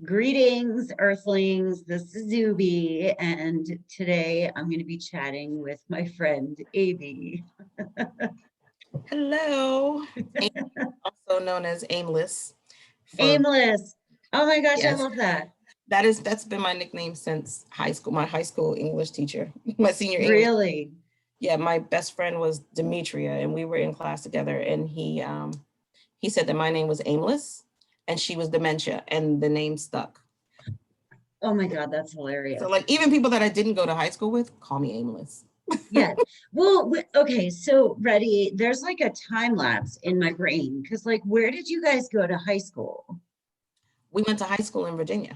Greetings, Earthlings. This is Zube, and today I'm going to be chatting with my friend Aimee. Hello, also known as Aimless. Aimless. Oh my gosh, I Yes, love that. that's been my nickname since high school. My high school English teacher, my senior English. Really? Yeah, my best friend was Demetria, and we were in class together. And he said that my name was Aimless, and she was Dementia, and the name stuck. Oh my God, that's So hilarious. like even people that I didn't go to high school with call me Aimless. Yeah. Well, okay, so ready, there's like a time lapse in my brain because like where did you guys go to high school? We went to high school in Virginia.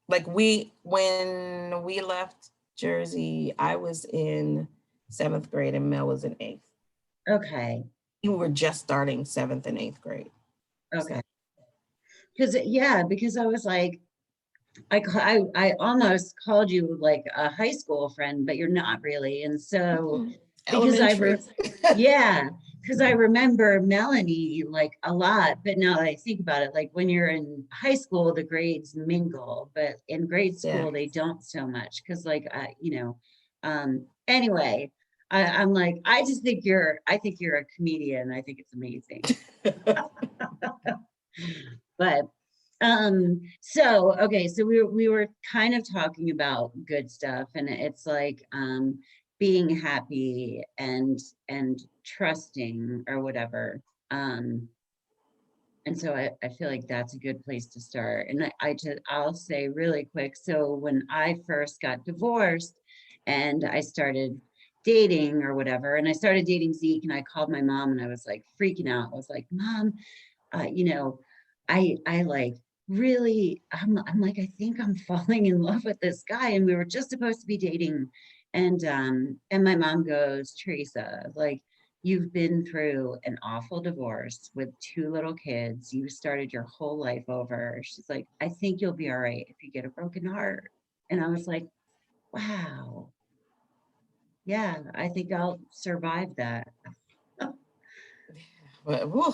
Like when we left Jersey, I was in 7th grade and Mel was in 8th. Okay. We were just starting 7th and 8th grade. So Okay. Because I was like, I almost called you like a high school friend, but you're not really. And so because elementary. yeah, because I remember Melanie like a lot, but now that I think about it, like when you're in high school, the grades mingle, but in grade Yeah. school they don't so much. Because anyway, I'm like, I think you're a comedian. I think it's amazing. But so we were kind of talking about good stuff, and it's like being happy and trusting or whatever. And so I feel like that's a good place to start. And I'll say really quick. So when I first got divorced and I started dating or whatever, and I started dating Zeke, and I called my mom and I was like freaking out. I was like, Mom, you know, I like really, I'm like, I think I'm falling in love with this guy. And we were just supposed to be dating. And my mom goes, Teresa, like, you've been through an awful divorce with 2 little kids. You started your whole life over. She's like, I think you'll be all right if you get a broken heart. And I was like, wow, yeah, I think I'll survive that. But whew,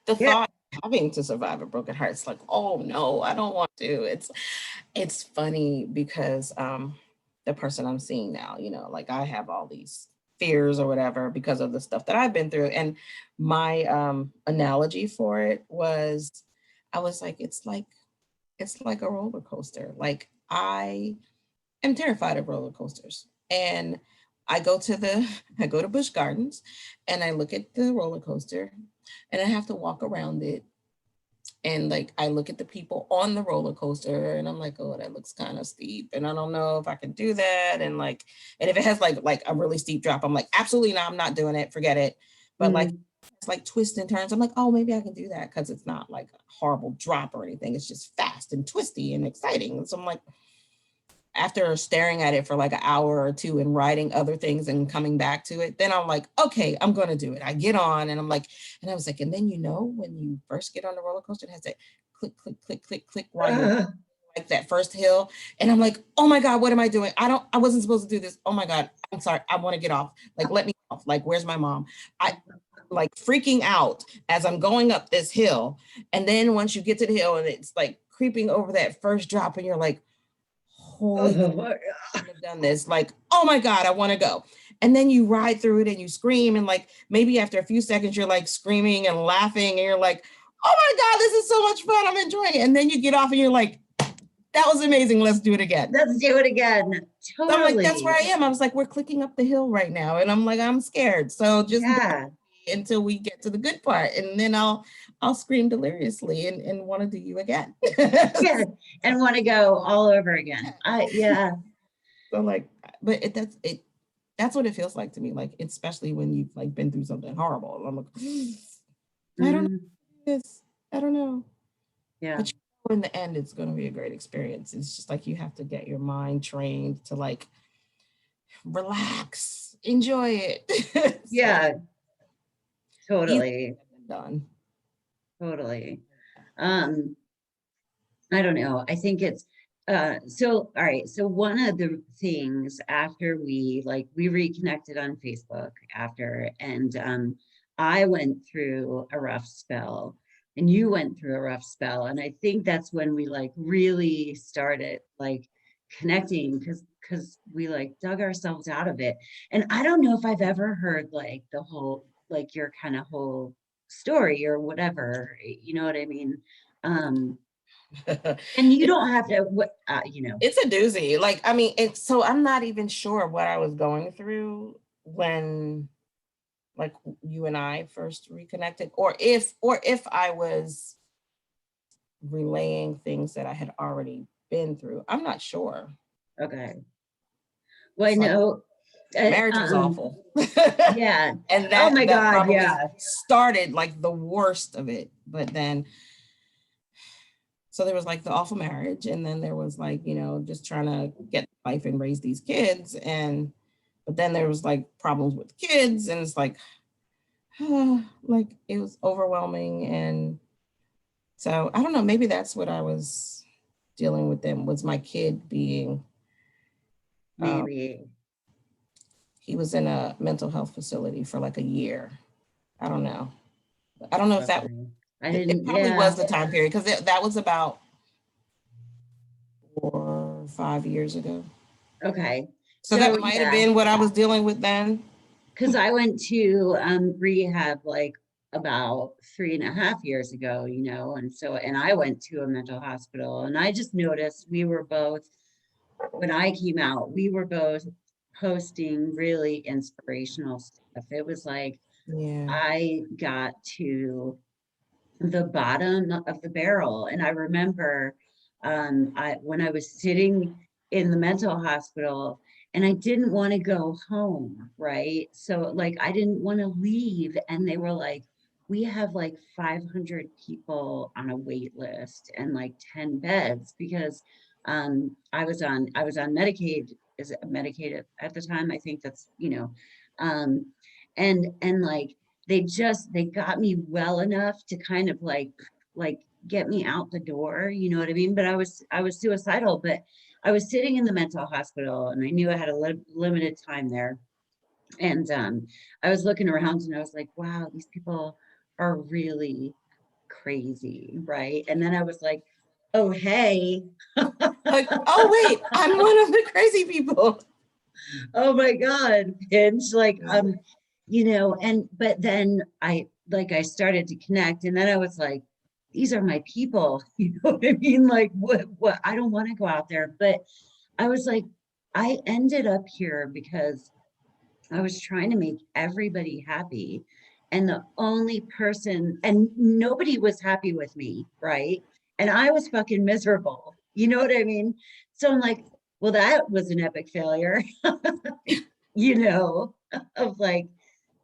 the Yeah. thought of having to survive a broken heart, it's like, oh no, I don't want to. It's funny because the person I'm seeing now, like I have all these fears or whatever because of the stuff that I've been through. And my analogy for it was I was like, it's like a roller coaster. Like I am terrified of roller coasters. And I go to Busch Gardens and I look at the roller coaster and I have to walk around it. And like I look at the people on the roller coaster and I'm like, oh, that looks kind of steep. And I don't know if I can do that. And if it has like a really steep drop, I'm like, absolutely not, I'm not doing it. Forget it. But like Mm. it's like twists and turns. I'm like, oh, maybe I can do that because it's not like a horrible drop or anything. It's just fast and twisty and exciting. And so I'm like, after staring at it for like an hour or two and writing other things and coming back to it, then I'm like, okay, I'm going to do it. I get on and I'm like, and I was like, and then, when you first get on the roller coaster, it has that click, click, click, click, click while you're like that first hill. And I'm like, oh my God, what am I doing? I wasn't supposed to do this. Oh my God, I'm sorry. I want to get off. Like, let me off. Like, where's my mom? I like freaking out as I'm going up this hill. And then once you get to the hill and it's like creeping over that first drop and you're like, holy, I've done this. Like, oh my God, I want to go. And then you ride through it and you scream. And like, maybe after a few seconds, you're like screaming and laughing. And you're like, oh my God, this is so much fun. I'm enjoying it. And then you get off and you're like, that was amazing. Let's do it again. Let's do it again. So I'm like, that's where I Totally. am. I was like, we're clicking up the hill right now. And I'm like, I'm scared. So just Yeah. until we get to the good part. And then I'll scream deliriously and want to do you again. Yeah. And want to go all over again. Yeah. So like, but that's what it feels like to me. Like, especially when you've like been through something horrible. I'm like, I don't know Mhm. this. I don't know. Yeah. But in the end, it's going to be a great experience. It's just like you have to get your mind trained to like relax, enjoy it. So Yeah. easy Totally. done. Totally. Um, I don't know. I think it's so all right. So one of the things after we reconnected on Facebook after, and I went through a rough spell and you went through a rough spell. And I think that's when we like really started like connecting, because we like dug ourselves out of it. And I don't know if I've ever heard like the whole, like your kind of whole story or whatever, you know what I mean? And you don't have to, what, you know. It's a doozy. Like, I mean, so I'm not even sure what I was going through when like you and I first reconnected, or if I was relaying things that I had already been through. I'm not sure. Okay. Well, I It's like know. marriage was awful. Yeah. And Oh my that God. probably Yeah. started like the worst of it. But then, so there was like the awful marriage, and then there was like, you know, just trying to get life and raise these kids. And but then there was like problems with kids, and it's like, like it was overwhelming. And so I don't know, maybe that's what I was dealing with then, was my kid being Maybe. he was in a mental health facility for like a year. I don't know. I don't know if that Okay. I it didn't, probably yeah. was the time period, because that was about 4 or 5 years ago. Okay. So So that might have yeah, been what I was dealing with then. because I went to rehab like about 3.5 years ago, you know, and so, and I went to a mental hospital, and I just noticed we were both, when I came out, we were both posting really inspirational stuff. It was like Yeah. I got to the bottom of the barrel. And I remember when I was sitting in the mental hospital, and I didn't want to go home, right? So like I didn't want to leave. And they were like, we have like 500 people on a wait list and like 10 beds, because I was on Medicaid, is it Medicaid at the time? I think that's, you know, and like they got me well enough to kind of like get me out the door, you know what I mean? But I was suicidal, but I was sitting in the mental hospital, and I knew I had a limited time there. And I was looking around, and I was like, wow, these people are really crazy, right? And then I was like, oh hey. Like, oh wait, I'm one of the crazy people. Oh my God, Pinch, like you know, and but then I started to connect, and then I was like, these are my people, you know what I mean? Like what I don't want to go out there. But I was like, I ended up here because I was trying to make everybody happy. And the only person, and nobody was happy with me, right? And I was fucking miserable. You know what I mean? So I'm like, well, that was an epic failure, you know, of like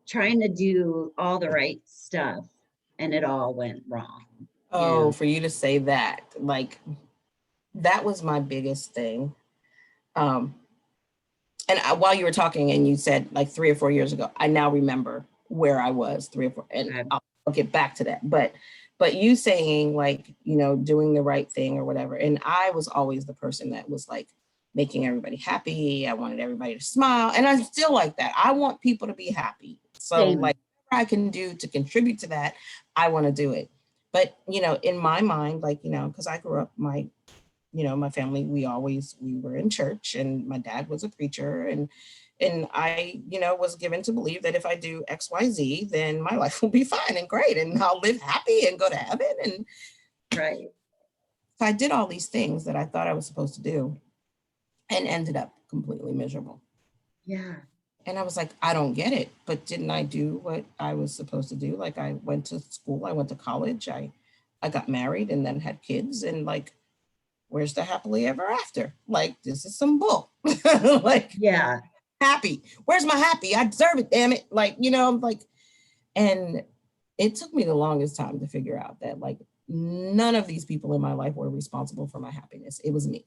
trying to do all the right stuff, and it all went wrong, you Oh, know. for you to say that, like that was my biggest thing. Um, and while you were talking and you said like 3 or 4 years ago, I now remember where I was 3 or 4, and Okay. I'll get back to that. But you saying like, you know, doing the right thing or whatever. And I was always the person that was like making everybody happy. I wanted everybody to smile. And I'm still like that. I want people to be happy. So Same. like whatever I can do to contribute to that, I want to do it. But, you know, in my mind, like, you know, because I grew up, my family, we were in church, and my dad was a preacher, and I, you know, was given to believe that if I do XYZ, then my life will be fine and great, and I'll live happy and go to heaven. And Right. so I did all these things that I thought I was supposed to do, and ended up completely miserable. Yeah. And I was like, I don't get it. But didn't I do what I was supposed to do? Like I went to school, I went to college, I got married and then had kids, and like, where's the happily ever after? Like, this is some bull. Like, Yeah. happy. Where's my happy? I deserve it, damn it. Like, you know, like, and it took me the longest time to figure out that like none of these people in my life were responsible for my happiness. It was me.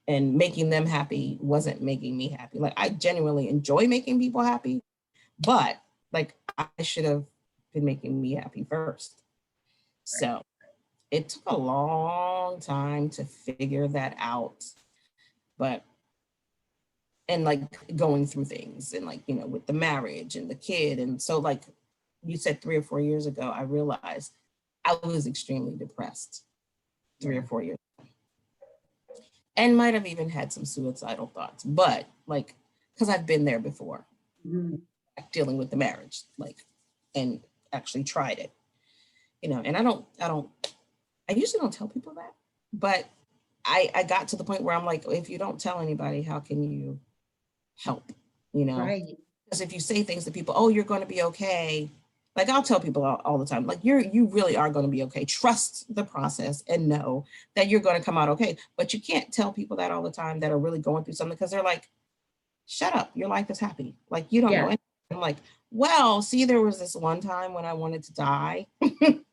And making them happy wasn't making me happy. Like, I genuinely enjoy making people happy, but like I should have been making me happy first. So it took a long time to figure that out. But and like going through things, and like, you know, with the marriage and the kid, and so like you said 3 or 4 years ago, I realized I was extremely depressed 3 or 4 years and might have even had some suicidal thoughts, but like, because I've been there before, dealing with the marriage, like, and actually tried it, and I usually don't tell people that, but I got to the point where I'm like, if you don't tell anybody, how can you help, Right. Because if you say things to people, oh, you're going to be okay. Like I'll tell people all the time, like you really are going to be okay. Trust the process and know that you're going to come out okay. But you can't tell people that all the time that are really going through something, because they're like, shut up, your life is happy. Like you don't know anything. I'm like, well, see, there was this one time when I wanted to die and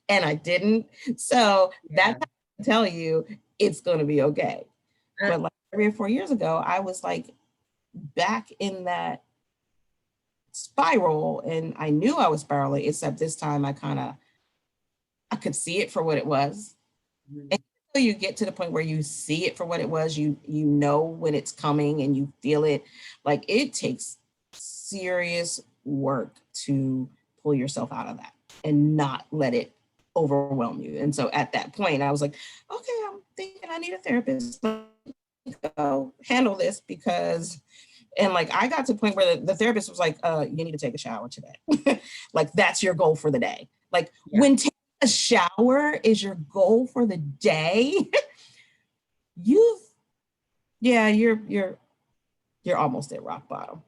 I didn't. So that's how I tell you it's going to be okay. But like 3 or 4 years ago, I was like back in that spiral, and I knew I was spiraling, except this time I could see it for what it was. And until you get to the point where you see it for what it was, you know when it's coming and you feel it. Like it takes serious work to pull yourself out of that and not let it overwhelm you. And so at that point I was like, okay, I'm thinking I need a therapist. Go handle this, because and like I got to the point where the therapist was like, you need to take a shower today. Like that's your goal for the day. Like when taking a shower is your goal for the day, you're almost at rock bottom.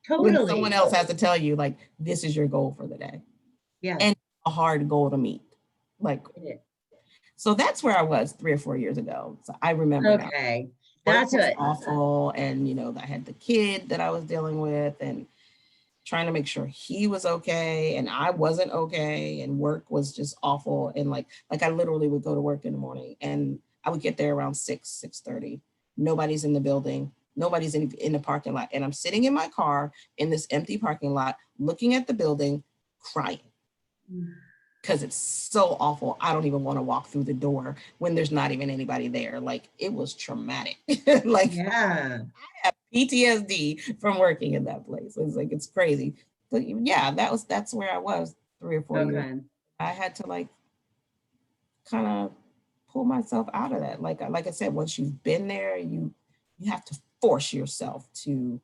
Totally. When someone else has to tell you like this is your goal for the day. Yeah. And a hard goal to meet. Like so that's where I was 3 or 4 years ago. So I remember okay. That's awful. And I had the kid that I was dealing with and trying to make sure he was okay and I wasn't okay, and work was just awful. And like I literally would go to work in the morning and I would get there around 6:30. Nobody's in the building, nobody's in the parking lot, and I'm sitting in my car in this empty parking lot looking at the building crying because it's so awful. I don't even want to walk through the door when there's not even anybody there. Like it was traumatic. Like I have PTSD from working in that place. It's like, it's crazy. But yeah, that's where I was 3 or 4 years. I had to like kind of pull myself out of that. Like I said, once you've been there, you have to force yourself to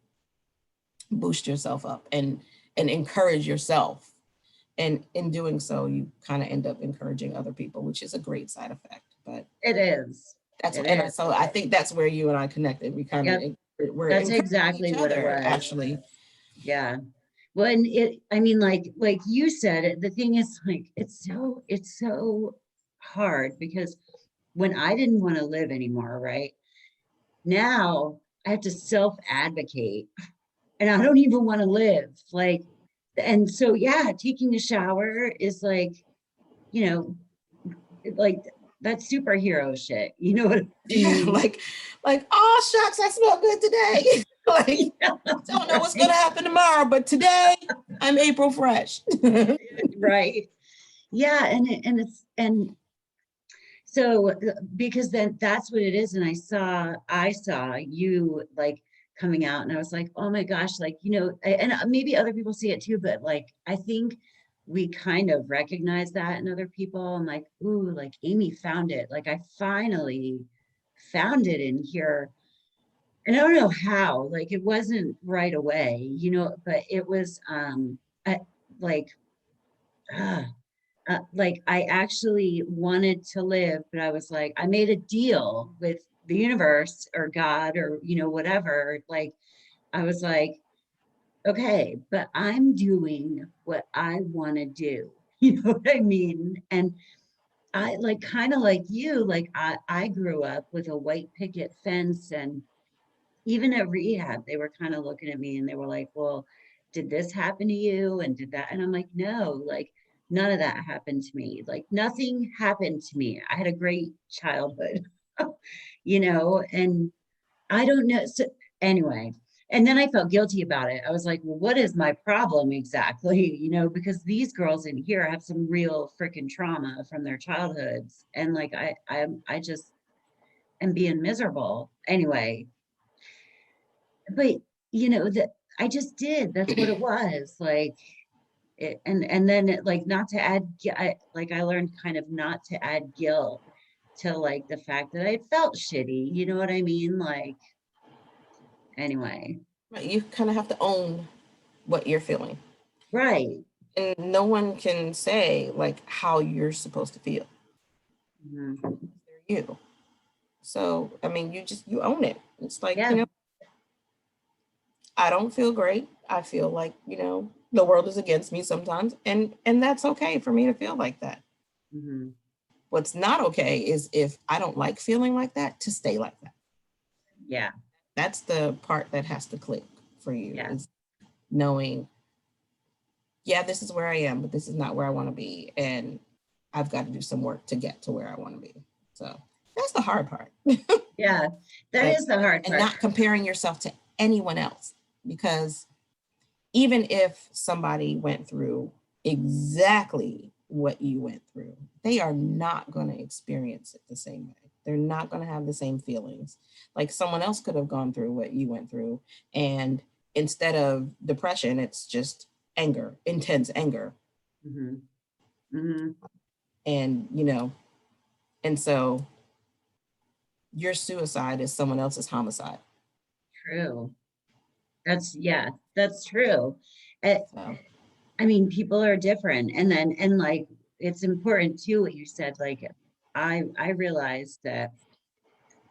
boost yourself up and encourage yourself. And in doing so, you kind of end up encouraging other people, which is a great side effect. But it is. So I think that's where you and I connected. We kind of that's exactly what it was. Actually. Yeah. Well, and I mean, like you said, the thing is like, it's so hard because when I didn't want to live anymore, right? Now I have to self-advocate and I don't even want to live. Like, and so, yeah, taking a shower is like, like that's superhero shit. You know what I mean? like, oh shucks, I smell good today. Like, don't know what's gonna happen tomorrow, but today I'm April fresh. Right. Yeah, and so because then that's what it is. And I saw you like coming out and I was like, oh my gosh, like, and maybe other people see it too, but like, I think we kind of recognize that in other people. I'm like, ooh, like Aimee found it. Like I finally found it in here. And I don't know how, like it wasn't right away, but it was like, like I actually wanted to live, but I was like, I made a deal with the universe or God or, whatever. Like, I was like, okay, but I'm doing what I want to do. You know what I mean? And I like kind of like you, like I grew up with a white picket fence, and even at rehab, they were kind of looking at me and they were like, well, did this happen to you? And did that? And I'm like, no, like none of that happened to me. Like nothing happened to me. I had a great childhood, and I don't know. So anyway, and then I felt guilty about it. I was like, well, what is my problem exactly? Because these girls in here have some real freaking trauma from their childhoods. And like, I just am being miserable anyway. But that I just did. That's what it was like. and then it, like, not to add, like I learned kind of not to add guilt to like the fact that I felt shitty, you know what I mean? Like, anyway. Right, you kind of have to own what you're feeling. Right. And no one can say like how you're supposed to feel. Mm-hmm. They're you. So, I mean, you own it. It's like, Yeah. I don't feel great. I feel like, the world is against me sometimes. And that's okay for me to feel like that. Mm-hmm. What's not okay is if I don't like feeling like that, to stay like that. Yeah. That's the part that has to click for you, Yeah. is knowing, yeah, this is where I am, but this is not where I want to be. And I've got to do some work to get to where I want to be. So that's the hard part. Yeah, that is the hard and part. not comparing yourself to anyone else, because even if somebody went through exactly what you went through, they are not going to experience it the same way. They're not going to have the same feelings. Like, someone else could have gone through what you went through, and instead of depression, it's just anger, intense anger. Mm-hmm. Mm-hmm. And and so your suicide is someone else's homicide. True. That's true. So, I mean, people are different. And like, it's important too, what you said, like, I realized that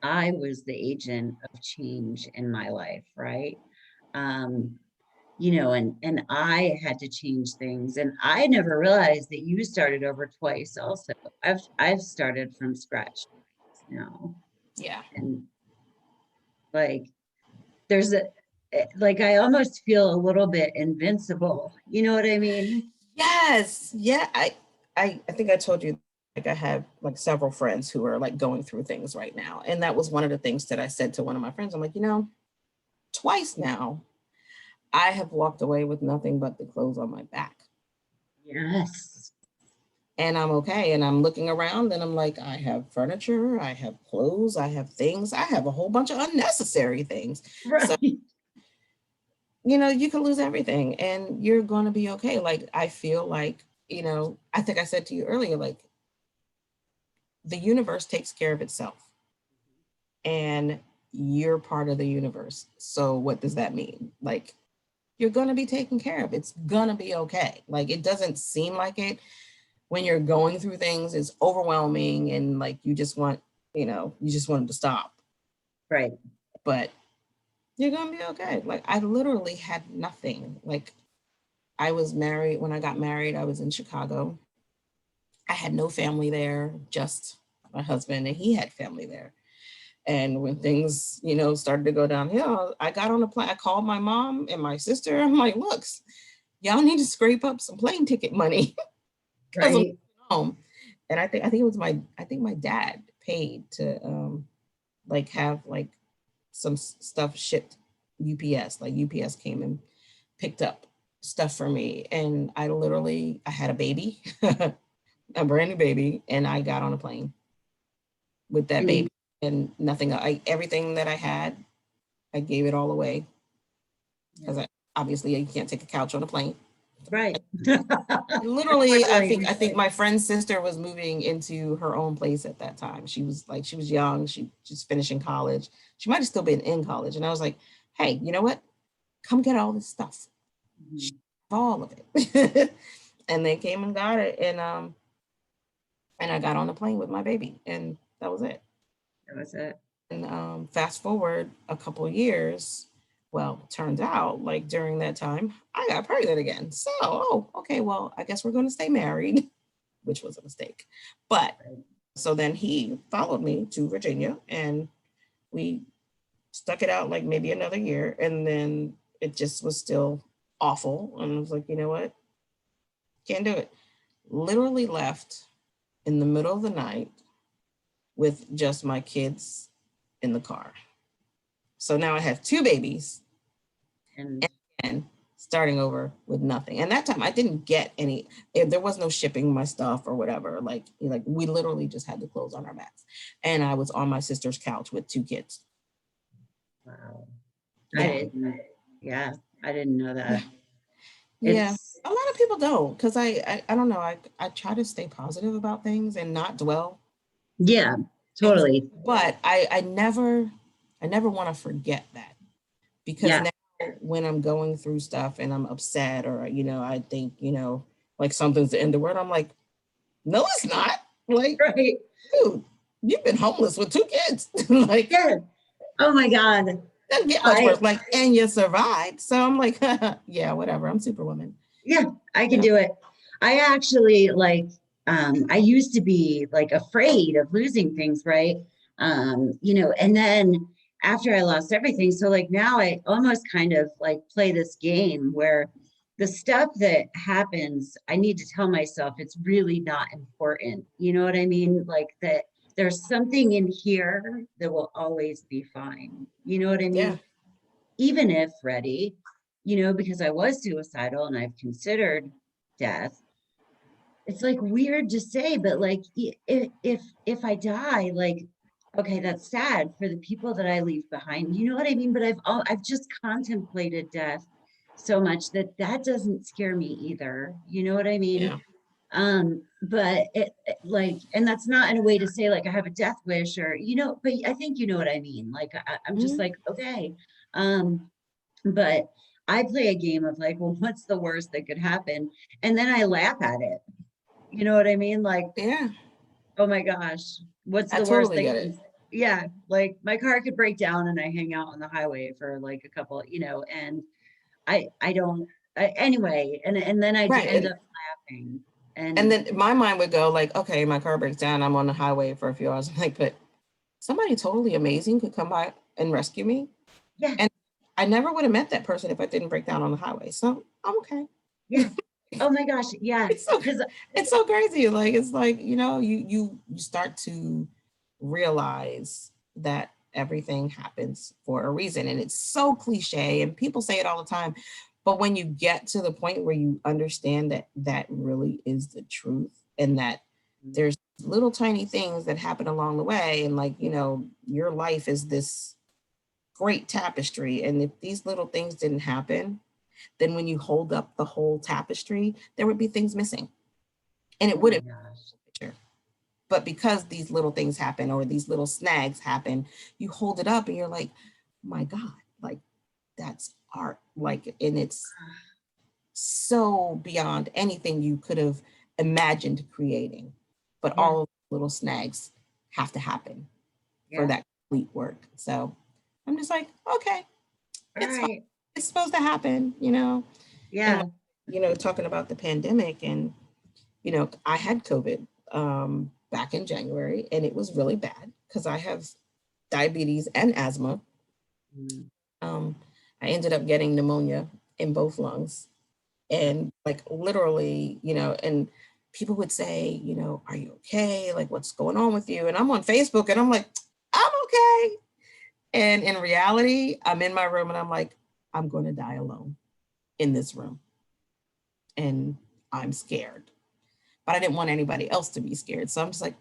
I was the agent of change in my life, right? Um, and I had to change things. And I never realized that you started over twice also. I've started from scratch twice now. yeah. And like, there's like, I almost feel a little bit invincible. You know what I mean? Yes. Yeah. I think I told you, like, I have like several friends who are like going through things right now. And that was one of the things that I said to one of my friends. I'm like, twice now, I have walked away with nothing but the clothes on my back. Yes. And I'm okay. And I'm looking around and I'm like, I have furniture, I have clothes, I have things, I have a whole bunch of unnecessary things. Right. So, you can lose everything and you're going to be okay. Like, I feel like, I think I said to you earlier, like, the universe takes care of itself and you're part of the universe. So what does that mean? Like, you're going to be taken care of. It's going to be okay. Like, it doesn't seem like it when you're going through things. It's overwhelming and like, you just want it to stop. Right. But you're going to be okay. Like, I literally had nothing. Like, I was married. When I got married, I was in Chicago. I had no family there, just my husband, and he had family there. And when things, started to go downhill, I got on a plane. I called my mom and my sister. I'm like, look, y'all need to scrape up some plane ticket money because Right. I'm home. And I think it was my dad paid to like have like some stuff shipped UPS. Like, UPS came and picked up stuff for me. And I had a baby, a brand new baby, and I got on a plane with that baby and nothing. Everything that I had, I gave it all away because obviously you can't take a couch on a plane. Right. Literally, I think my friend's sister was moving into her own place at that time. She was young. She just finishing college. She might have still been in college. And I was like, hey, you know what? Come get all this stuff. Mm-hmm. All of it. And they came and got it. And I got on the plane with my baby. And that was it. That was it. And fast forward a couple of years, well, turns out like during that time, I got pregnant again. So, okay, well, I guess we're going to stay married, which was a mistake. But so then he followed me to Virginia and we stuck it out like maybe another year. And then it just was still awful. And I was like, you know what? Can't do it. Literally left in the middle of the night with just my kids in the car. So now I have two babies and starting over with nothing. And that time I didn't get any, there was no shipping my stuff or whatever. Like we literally just had the clothes on our backs. And I was on my sister's couch with two kids. Wow. Yeah. I didn't know that. Yeah. It's, A lot of people don't, because I don't know. I try to stay positive about things and not dwell yeah, things. totally. But I never want to forget that, because Yeah, now when I'm going through stuff and I'm upset, or I think, like something's the end of the world, I'm like, no, it's not. Like, right. dude, you've been homeless with 2 kids. Like, Yeah. Oh my God. doesn't get much I, worse. Like, and you survived. So I'm like, yeah, whatever. I'm Superwoman. yeah, I can Yeah. do it. I actually like, I used to be like afraid of losing things, right? And then after I lost everything, so like now I almost kind of like play this game where the stuff that happens, I need to tell myself it's really not important. You know what I mean? Like that there's something in here that will always be fine. You know what I Yeah. mean? Even if ready, because I was suicidal and I've considered death. It's like weird to say, but like if I die, like okay, that's sad for the people that I leave behind. You know what I mean? But I've just contemplated death so much that that doesn't scare me either. You know what I mean? Yeah. But like, and that's not in a way to say like I have a death wish or but I think you know what I mean. Like I'm just Mhm. like okay. But I play a game of like, well, what's the worst that could happen? And then I laugh at it. You know what I mean? Like, Yeah. oh my gosh, what's I the worst totally that get can, it. yeah, like my car could break down and I hang out on the highway for like a couple, and I don't, anyway, and then I Right. end up laughing. And And then my mind would go like, okay, my car breaks down. I'm on the highway for a few hours. I'm like, but somebody totally amazing could come by and rescue me. yeah, And I never would have met that person if I didn't break down on the highway. So I'm okay. yeah. Oh my gosh, yeah. It's so Because it's so crazy. Like, it's like, you start to realize that everything happens for a reason. And it's so cliche and people say it all the time. But when you get to the point where you understand that that really is the truth, and that there's little tiny things that happen along the way, and like, your life is this great tapestry. And if these little things didn't happen, then when you hold up the whole tapestry, there would be things missing, and it oh my wouldn't gosh, picture. But because these little things happen, or these little snags happen, you hold it up and you're like, my God, like that's art. Like, and it's so beyond anything you could have imagined creating. But yeah, all of the little snags have to happen for yeah. that complete work. So I'm just like, okay, All it's fine. right, It's supposed to happen, And yeah. like, talking about the pandemic, and I had COVID back in January, and it was really bad because I have diabetes and asthma. Mm, Um, I ended up getting pneumonia in both lungs, and like literally, and people would say, are you okay? Like, what's going on with you? And I'm on Facebook and I'm like, I'm okay. And in reality, I'm in my room and I'm like, I'm going to die alone in this room. And I'm scared, but I didn't want anybody else to be scared. So I'm just like,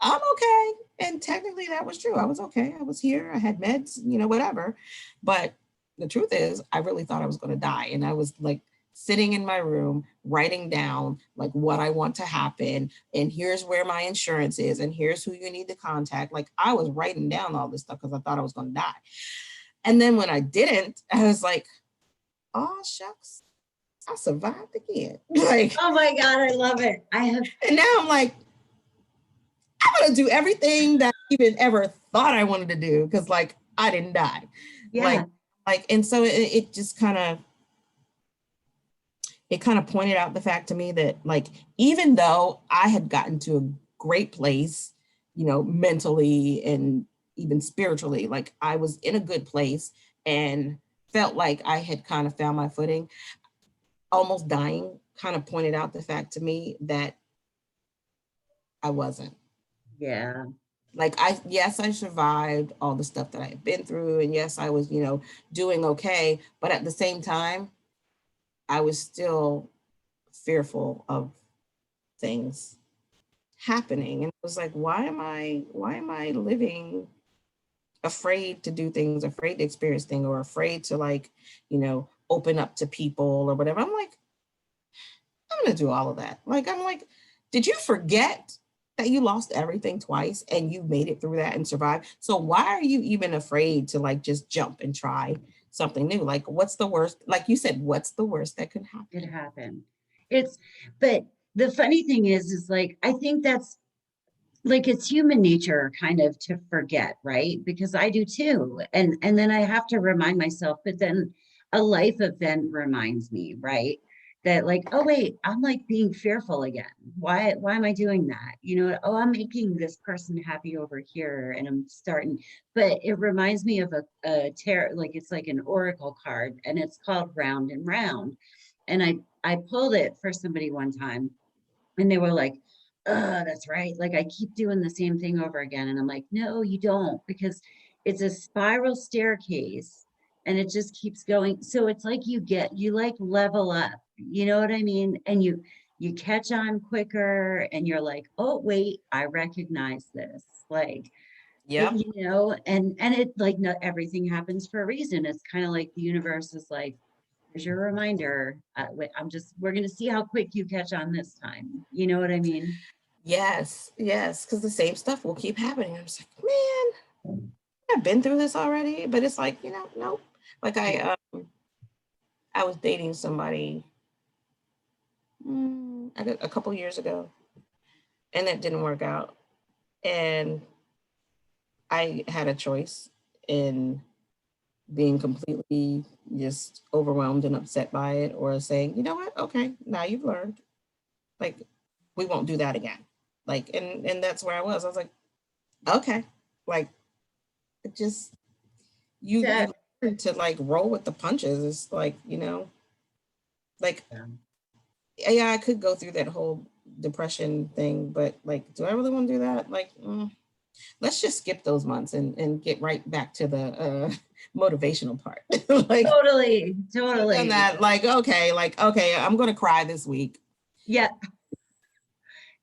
I'm okay. And technically that was true. I was okay. I was here. I had meds, whatever. But the truth is, I really thought I was going to die. And I was like sitting in my room, writing down like what I want to happen. And here's where my insurance is. And here's who you need to contact. Like, I was writing down all this stuff because I thought I was going to die. And then when I didn't, I was like, oh, shucks, I survived again. Like, oh my God, I love it. I have, and now I'm like, I'm gonna do everything that I even ever thought I wanted to do, because like I didn't die. yeah, And so it just kind of pointed out the fact to me that like, even though I had gotten to a great place, mentally and even spiritually, like I was in a good place and felt like I had kind of found my footing, almost dying kind of pointed out the fact to me that I wasn't. yeah, Like, yes, I survived all the stuff that I had been through, and yes, I was, doing okay, but at the same time, I was still fearful of things happening. And it was like, why am I living afraid to do things, afraid to experience things, or afraid to like, open up to people or whatever? I'm like, want to do all of that. Like, I'm like, did you forget that you lost everything twice and you made it through that and survived? So why are you even afraid to like just jump and try something new? Like, what's the worst? Like you said, what's the worst that could happen? It happened. It's, but the funny thing is like, I think that's like, it's human nature kind of to forget, right? Because I do too. And then I have to remind myself, but then a life event reminds me, right? That like, oh wait, I'm like being fearful again. Why am I doing that? You know, oh, I'm making this person happy over here and I'm starting, but it reminds me of a tarot, like it's like an oracle card and it's called Round and Round. And I pulled it for somebody one time and they were like, that's right. Like I keep doing the same thing over again. And I'm like, no, you don't, because it's a spiral staircase and it just keeps going. So it's like you like level up, you know what I mean? And you catch on quicker and you're like, oh, wait, I recognize this. Like, Yep. you know, and it like not everything happens for a reason. It's kind of like the universe is like, here's your reminder. We're going to see how quick you catch on this time. You know what I mean? Yes, yes, because the same stuff will keep happening. I'm just like, man, I've been through this already, but it's like, nope. Like I was dating somebody a couple years ago, and that didn't work out. And I had a choice in being completely just overwhelmed and upset by it, or saying, you know what, okay, now you've learned. Like, we won't do that again. Like, and that's where I was. I was like, okay, like, it just you learn to like roll with the punches. It's like, like, yeah, I could go through that whole depression thing, but like, do I really want to do that? Like, let's just skip those months and get right back to the motivational part. Like, Totally. done that, like, okay, I'm gonna cry this week. Yeah.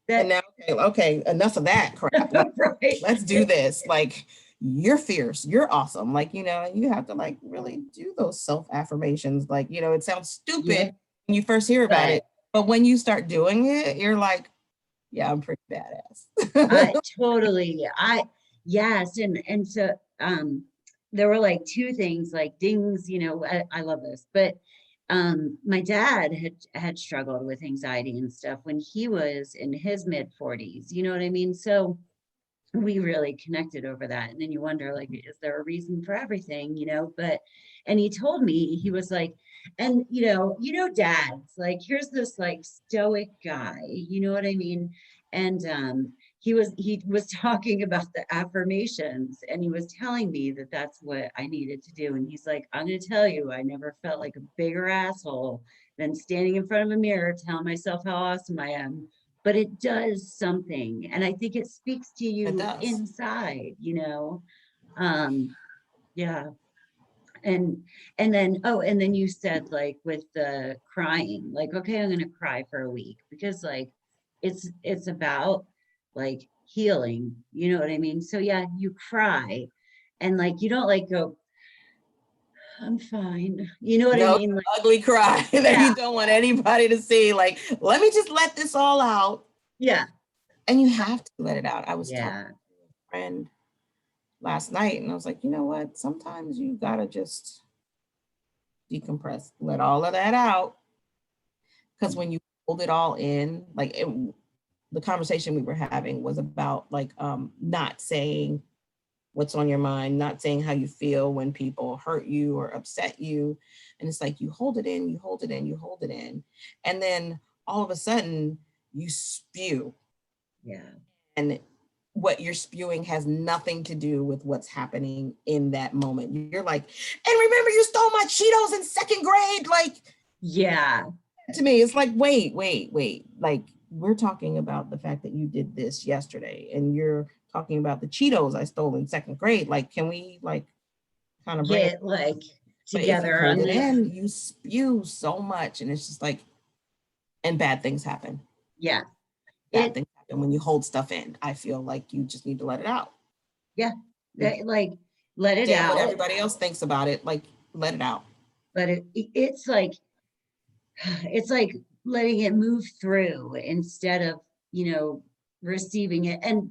And now, okay, enough of that crap. Like, right. Let's do this. Like, you're fierce, you're awesome. Like, you have to like really do those self-affirmations. Like, it sounds stupid when you first hear about it, but when you start doing it, you're like, yeah, I'm pretty badass. Totally. Yes. And so there were like two things, like dings, I love this, but my dad had struggled with anxiety and stuff when he was in his mid 40s, you know what I mean? So we really connected over that. And then you wonder, like, is there a reason for everything, but and he told me, he was like, and dads, like, here's this like stoic guy, you know what I mean? And he was talking about the affirmations and he was telling me that that's what I needed to do. And he's like, I'm going to tell you, I never felt like a bigger asshole than standing in front of a mirror telling myself how awesome I am, but it does something. And I think it speaks to you inside, yeah. And then you said, like, with the crying, like, okay, I'm going to cry for a week because like, it's about like healing, you know what I mean? So yeah, you cry and like, you don't like go, I'm fine. You know what I mean? Like, ugly cry that you don't want anybody to see. Like, let me just let this all out. Yeah. And you have to let it out. I was talking Yeah. to a friend last night and I was like, you know what? Sometimes you gotta just decompress, let all of that out. Because when you hold it all in, like the conversation we were having was about like not saying what's on your mind, not saying how you feel when people hurt you or upset you. And it's like you hold it in, you hold it in, you hold it in. And then all of a sudden you spew. Yeah. And what you're spewing has nothing to do with what's happening in that moment. You're like, and remember you stole my Cheetos in second grade? Like, yeah. To me, it's like, wait. Like, we're talking about the fact that you did this yesterday and you're talking about the Cheetos I stole in second grade. Like, can we like kind of bring get like together hold on it this? in, you spew so much and it's just like, and bad things happen. Yeah. Bad things happen when you hold stuff in. I feel like you just need to let it out. Yeah. Like, let it out. What everybody else thinks about it, like, let it out. But it's like letting it move through instead of, you know, receiving it. And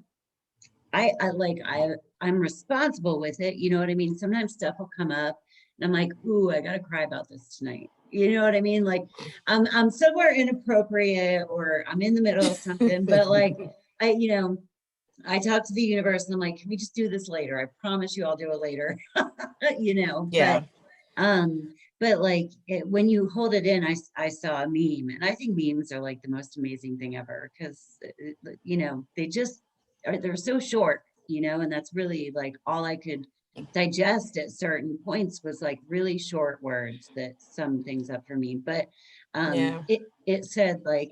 I'm responsible with it. You know what I mean? Sometimes stuff will come up and I'm like, ooh, I gotta cry about this tonight. You know what I mean? Like I'm somewhere inappropriate or I'm in the middle of something, but like you know, I talk to the universe and I'm like, can we just do this later? I promise you I'll do it later. You know, Yeah. but like when you hold it in, I saw a meme, and I think memes are like the most amazing thing ever because you know they're so short, you know, and that's really like all I could digest at certain points was like really short words that sum things up for me. But Yeah. it said like,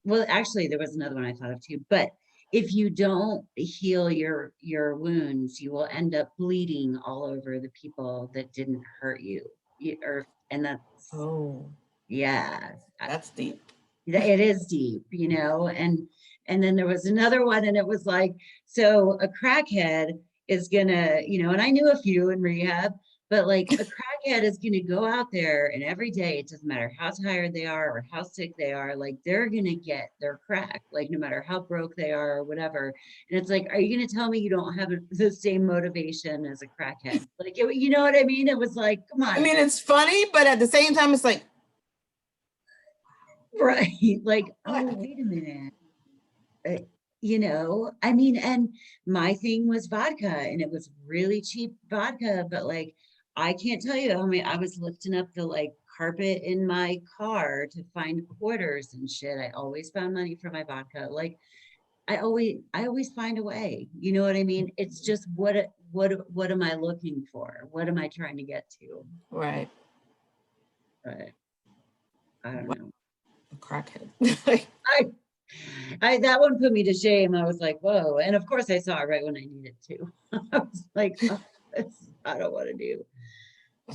well, actually there was another one I thought of too, but if you don't heal your wounds, you will end up bleeding all over the people that didn't hurt you. And that's, Oh, yeah, that's deep. it is deep, you know. And then there was another one, and it was like, so a crackhead is gonna, you know, and I knew a few in rehab, but like a crackhead is gonna go out there, and every day, it doesn't matter how tired they are or how sick they are, like they're gonna get their crack, like no matter how broke they are or whatever. And it's like, are you gonna tell me you don't have the same motivation as a crackhead? Like you know what I mean? It was like, come I on. mean, it's funny, but at the same time, it's like, Right. Like, oh, wait a minute. uh, you know, I mean, and my thing was vodka, and it was really cheap vodka, but like I can't tell you, I mean, I was lifting up the like carpet in my car to find quarters and shit. I always found money for my vodka. Like I always find a way. You know what I mean? It's just what am I looking for? What am I trying to get to? right, But I don't what know. a crackhead. I that one put me to shame. I was like, whoa. And of course I saw it right when I needed to. I was like, oh, that's I don't want to do.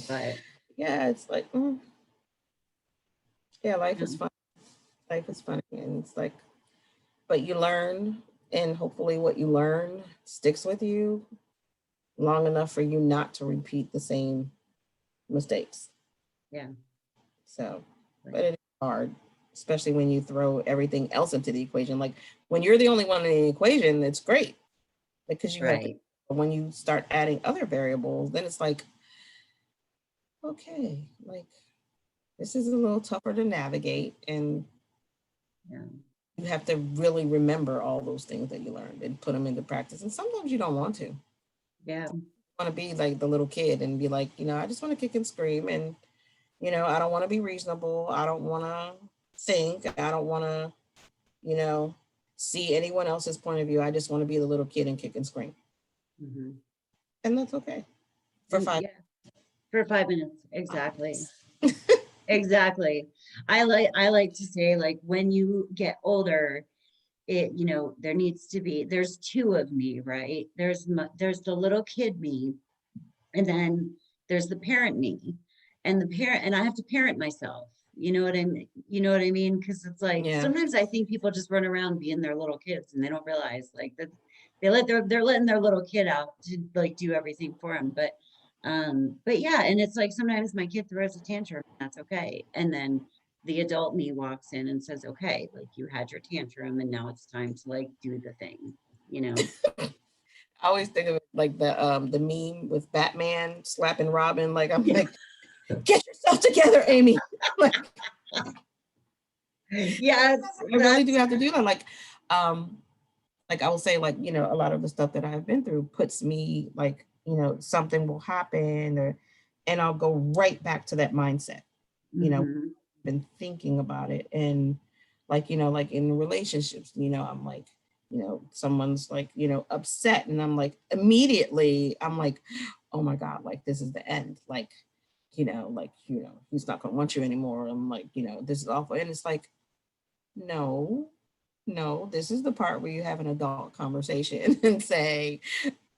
But Yeah, it's like, yeah, life yeah, is fun. Life is funny, and it's like, but you learn, and hopefully, what you learn sticks with you long enough for you not to repeat the same mistakes. yeah. So, Like, but it is hard, especially when you throw everything else into the equation. Like when you're the only one in the equation, it's great because you have to. right. But when you start adding other variables, then it's like, okay, like this is a little tougher to navigate, and Yeah. you have to really remember all those things that you learned and put them into practice. And sometimes you don't want to. You Yeah. want to be like the little kid and be like, I just want to kick and scream, and I don't want to be reasonable. I don't want to think. I don't want to, you know, see anyone else's point of view. I just want to be the little kid and kick and scream. Hmm. And that's okay. For And 5 yeah, for 5 minutes. Exactly. Exactly. I like to say like when you get older, it, you know, there needs to be, there's two of me, right? There's the little kid me, and then there's the parent me, and the parent, and I have to parent myself. You know what I mean? Because it's like Yeah. sometimes I think people just run around being their little kids and they don't realize like that they're letting their little kid out to like do everything for them. But yeah, and it's like sometimes my kid throws a tantrum, that's okay. And then the adult me walks in and says, okay, like you had your tantrum and now it's time to like do the thing, you know? I always think of it like the meme with Batman slapping Robin. Like I'm Yeah. like, get yourself together, Aimee. Like Yes, I really do that's have to do that. Like I will say, like, a lot of the stuff that I've been through puts me like, something will happen and I'll go right back to that mindset. mhm. Been thinking about it. And like in relationships, I'm like, someone's like, upset. And I'm like, immediately, I'm like, oh my God, like this is the end. Like, he's not gonna want you anymore. I'm like, this is awful. And it's like, no, this is the part where you have an adult conversation and say,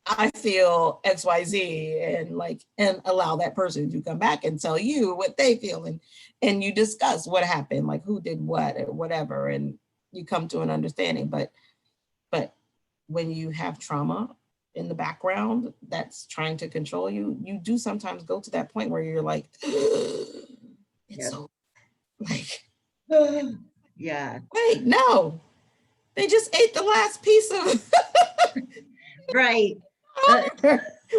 I feel XYZ, and allow that person to come back and tell you what they feel, and you discuss what happened, like who did what or whatever, and you come to an understanding. But when you have trauma in the background that's trying to control you, you do sometimes go to that point where you're like, it's Yep. so like Yeah. Wait, no, they just ate the last piece of Right.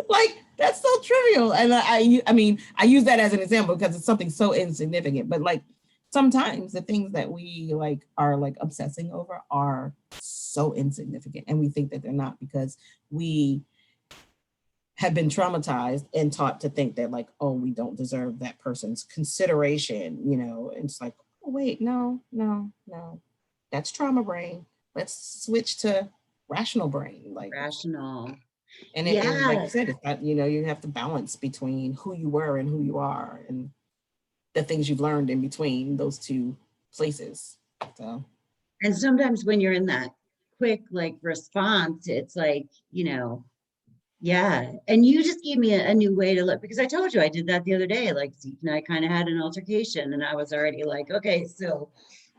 like, that's so trivial. And I mean, I use that as an example because it's something so insignificant, but like sometimes the things that we like are like obsessing over are so insignificant, and we think that they're not because we have been traumatized and taught to think that like, oh, we don't deserve that person's consideration, you know. And it's like, oh, wait, no, that's trauma brain. Let's switch to rational brain. Like, Rational. and and like Yeah. you said, it's not, you know, you have to balance between who you were and who you are and the things you've learned in between those two places. So And sometimes when you're in that quick like response, it's like, yeah. And you just gave me a new way to look, because I told you I did that the other day. Like Zeke and I kind of had an altercation, and I was already like, okay, so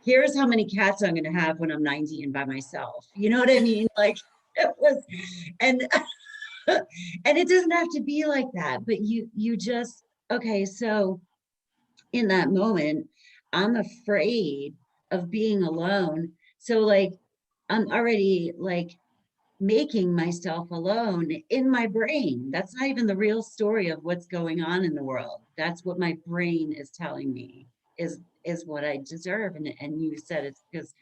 here's how many cats I'm going to have when I'm 90 and by myself. You know what I mean? Like it was, and and it doesn't have to be like that, but you just, okay, so in that moment, I'm afraid of being alone. So like I'm already like making myself alone in my brain. That's not even the real story of what's going on in the world. That's what my brain is telling me is what I deserve. And you said it's because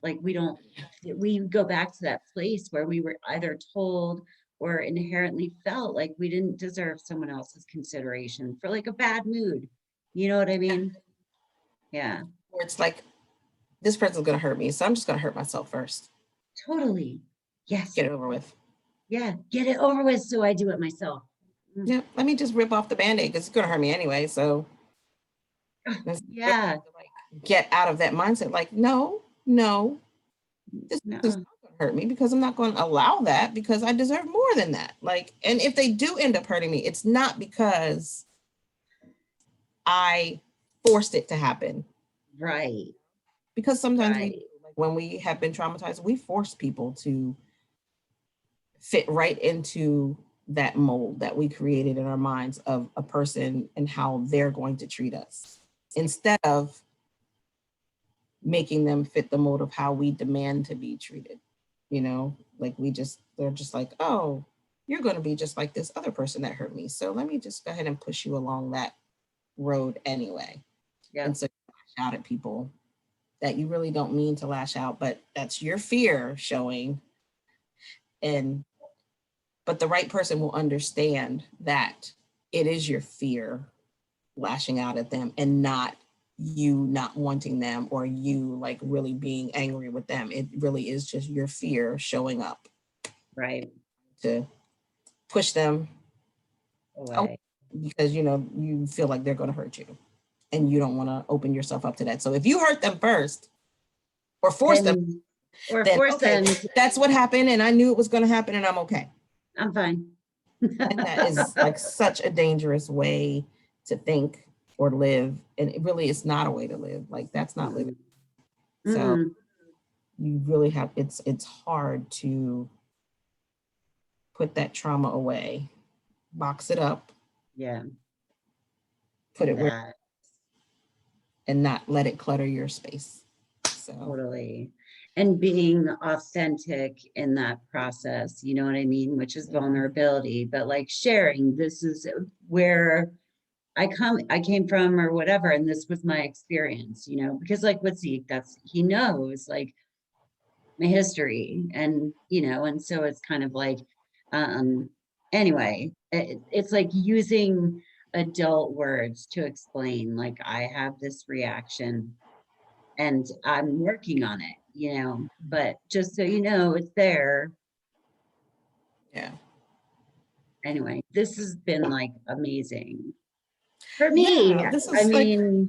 like we go back to that place where we were either told or inherently felt like we didn't deserve someone else's consideration for like a bad mood. You know what I mean? Yeah, where it's like, this person's gonna hurt me, so I'm just gonna hurt myself first. totally. Yes. Get it over with. Yeah, get it over with so I do it myself. Yeah, let me just rip off the band-aid because it's gonna hurt me anyway. So Yeah. get out of that mindset. Like, no, this No. is not gonna hurt me because I'm not gonna allow that because I deserve more than that. Like, and if they do end up hurting me, it's not because I forced it to happen. Right. Because sometimes Right. when we have been traumatized, we force people to fit right into that mold that we created in our minds of a person and how they're going to treat us, instead of making them fit the mold of how we demand to be treated. You know, like they're just like, oh, you're going to be just like this other person that hurt me. So let me just go ahead and push you along that road anyway. Yeah. And so you lash out at people that you really don't mean to lash out, but that's your fear showing. But the right person will understand that it is your fear lashing out at them and not you not wanting them or you like really being angry with them. It really is just your fear showing up. Right. To push them away because you feel like they're going to hurt you and you don't want to open yourself up to that. So if you hurt them first or force them, that's what happened and I knew it was going to happen and I'm okay. I'm fine. And that is like such a dangerous way to think or live. And it really is not a way to live. Like that's not living. So you really have, it's hard to put that trauma away, box it up. Yeah. Put it where, and not let it clutter your space. So totally. And being authentic in that process, you know what I mean? Which is vulnerability, but like sharing, this is where I came from or whatever. And this was my experience, because like with Zeke, he knows like my history and, and so it's kind of like, anyway, it's like using adult words to explain, like, I have this reaction and I'm working on it, but just so you know, it's there. Yeah. Anyway, this has been like amazing for me. Yeah, this is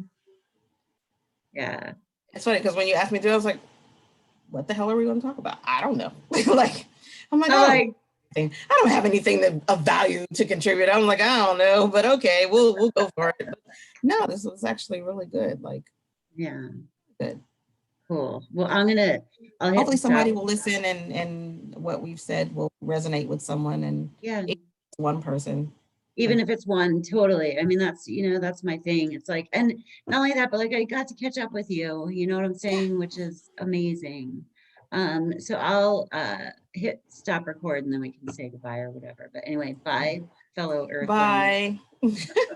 yeah. It's funny because when you asked me to, I was like, what the hell are we going to talk about? I don't know. Like, I'm like, I don't have anything of value to contribute. I'm like, I don't know, but okay, we'll go for it. But no, this was actually really good. Like, yeah, good. Cool. Well, hopefully somebody will listen and what we've said will resonate with someone and one person. even if it's one, totally. I mean, that's, that's my thing. It's like, and not only that, but like I got to catch up with you, you know what I'm saying? Which is amazing. So I'll hit stop record and then we can say goodbye or whatever. But anyway, bye, fellow Earthlings. Bye.